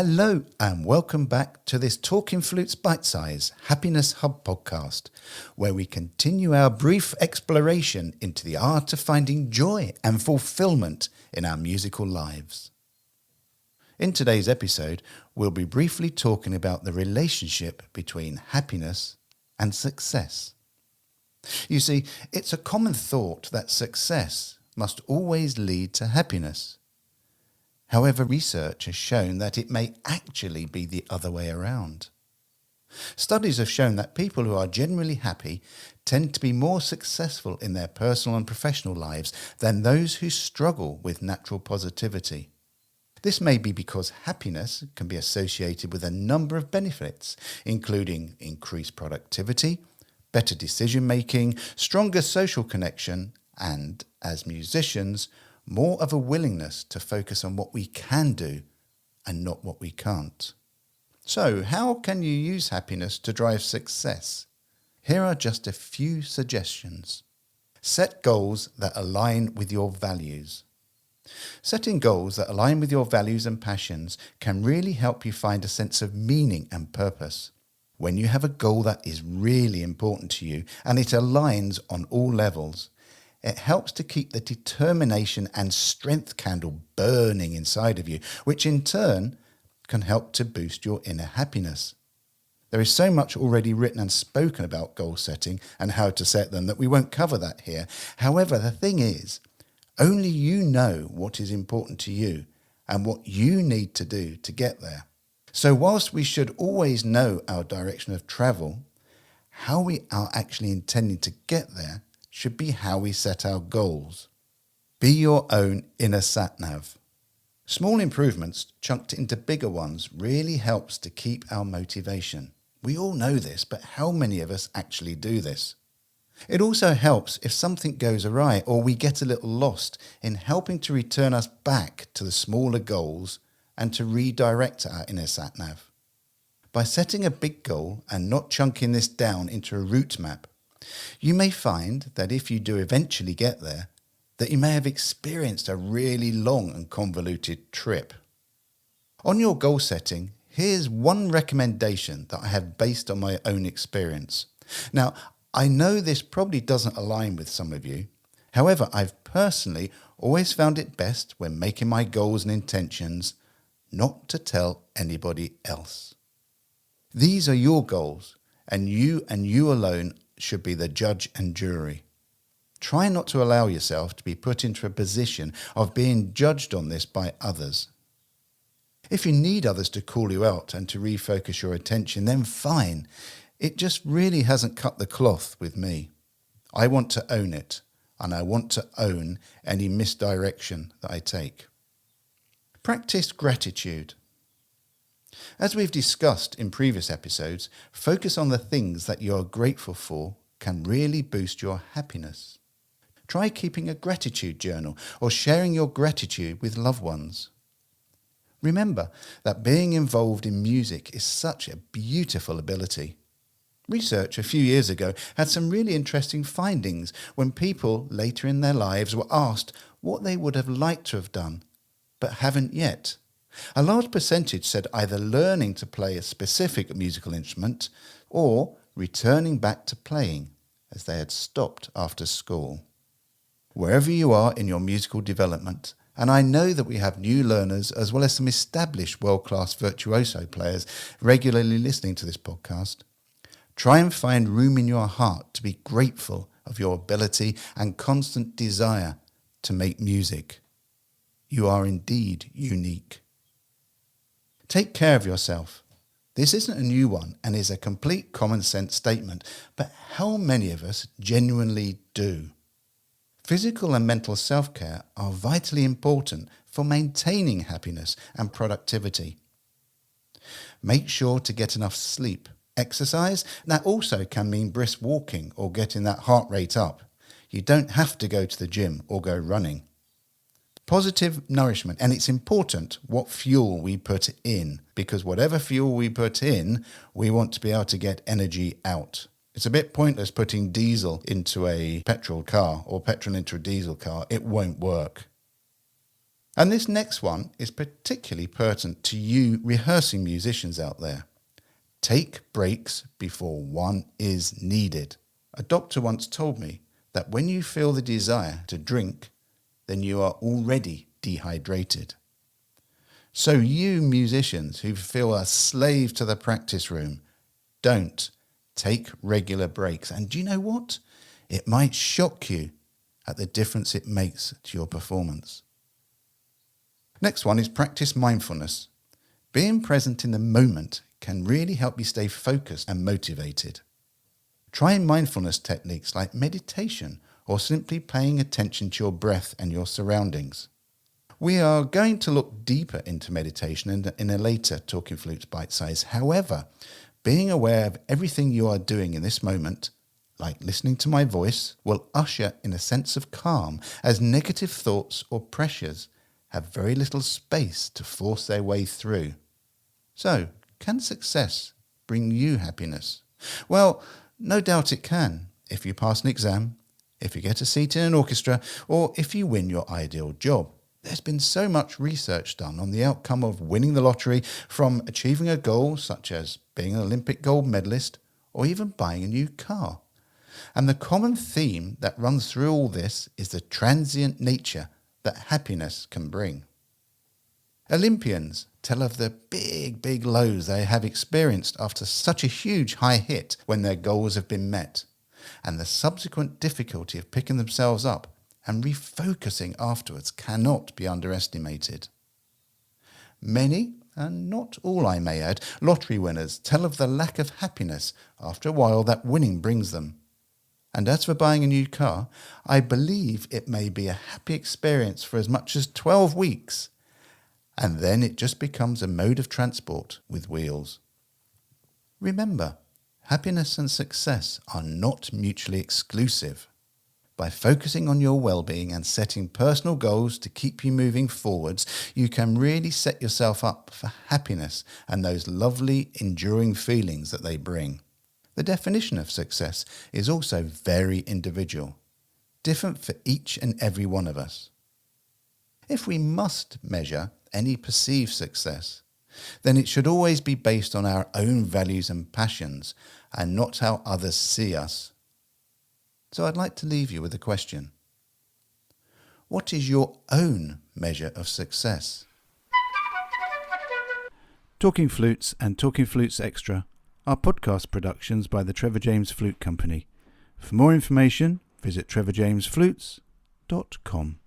Hello and welcome back to this Talking Flutes Bite-Size Happiness Hub podcast, where we continue our brief exploration into the art of finding joy and fulfillment in our musical lives. In today's episode, we'll be briefly talking about the relationship between happiness and success. You see, it's a common thought that success must always lead to happiness. However, research has shown that it may actually be the other way around. Studies have shown that people who are generally happy tend to be more successful in their personal and professional lives than those who struggle with natural positivity. This may be because happiness can be associated with a number of benefits, including increased productivity, better decision-making, stronger social connection, and, as musicians, more of a willingness to focus on what we can do and not what we can't. So, how can you use happiness to drive success? Here are just a few suggestions. Set goals that align with your values. Setting goals that align with your values and passions can really help you find a sense of meaning and purpose. When you have a goal that is really important to you and it aligns on all levels, it helps to keep the determination and strength candle burning inside of you, which in turn can help to boost your inner happiness. There is so much already written and spoken about goal setting and how to set them that we won't cover that here. However, the thing is, only you know what is important to you and what you need to do to get there. So whilst we should always know our direction of travel, how we are actually intending to get there should be how we set our goals. Be your own inner sat-nav. Small improvements chunked into bigger ones really helps to keep our motivation. We all know this, but how many of us actually do this? It also helps if something goes awry or we get a little lost in helping to return us back to the smaller goals and to redirect our inner sat-nav. By setting a big goal and not chunking this down into a route map, you may find that if you do eventually get there, that you may have experienced a really long and convoluted trip. On your goal setting, here's one recommendation that I have based on my own experience. Now, I know this probably doesn't align with some of you. However, I've personally always found it best when making my goals and intentions not to tell anybody else. These are your goals, and you alone should be the judge and jury. Try not to allow yourself to be put into a position of being judged on this by others. If you need others to call you out and to refocus your attention, then fine. It just really hasn't cut the cloth with me. I want to own it, and I want to own any misdirection that I take. Practice gratitude. As we've discussed in previous episodes, focus on the things that you are grateful for can really boost your happiness. Try keeping a gratitude journal or sharing your gratitude with loved ones. Remember that being involved in music is such a beautiful ability. Research a few years ago had some really interesting findings when people later in their lives were asked what they would have liked to have done, but haven't yet. A large percentage said either learning to play a specific musical instrument or returning back to playing as they had stopped after school. Wherever you are in your musical development, and I know that we have new learners as well as some established world-class virtuoso players regularly listening to this podcast, try and find room in your heart to be grateful of your ability and constant desire to make music. You are indeed unique. Take care of yourself. This isn't a new one and is a complete common sense statement, but how many of us genuinely do? Physical and mental self-care are vitally important for maintaining happiness and productivity. Make sure to get enough sleep. Exercise, that also can mean brisk walking or getting that heart rate up. You don't have to go to the gym or go running. Positive nourishment, and it's important what fuel we put in, because whatever fuel we put in, we want to be able to get energy out. It's a bit pointless putting diesel into a petrol car or petrol into a diesel car. It won't work. And this next one is particularly pertinent to you rehearsing musicians out there. Take breaks before one is needed. A doctor once told me that when you feel the desire to drink, then you are already dehydrated. So you musicians who feel a slave to the practice room, don't take regular breaks. And do you know what? It might shock you at the difference it makes to your performance. Next one is practice mindfulness. Being present in the moment can really help you stay focused and motivated. Try mindfulness techniques like meditation or simply paying attention to your breath and your surroundings. We are going to look deeper into meditation in a later Talking Flutes Bite Size. However, being aware of everything you are doing in this moment, like listening to my voice, will usher in a sense of calm as negative thoughts or pressures have very little space to force their way through. So, can success bring you happiness? Well, no doubt it can, if you pass an exam, if you get a seat in an orchestra, or if you win your ideal job. There's been so much research done on the outcome of winning the lottery, from achieving a goal such as being an Olympic gold medalist, or even buying a new car. And the common theme that runs through all this is the transient nature that happiness can bring. Olympians tell of the big lows they have experienced after such a huge high hit when their goals have been met, and the subsequent difficulty of picking themselves up and refocusing afterwards cannot be underestimated. Many, and not all I may add, lottery winners tell of the lack of happiness after a while that winning brings them. And as for buying a new car, I believe it may be a happy experience for as much as 12 weeks, and then it just becomes a mode of transport with wheels. Remember, happiness and success are not mutually exclusive. By focusing on your well-being and setting personal goals to keep you moving forwards, you can really set yourself up for happiness and those lovely, enduring feelings that they bring. The definition of success is also very individual, different for each and every one of us. If we must measure any perceived success, then it should always be based on our own values and passions and not how others see us. So I'd like to leave you with a question. What is your own measure of success? Talking Flutes and Talking Flutes Extra are podcast productions by the Trevor James Flute Company. For more information, visit trevorjamesflutes.com.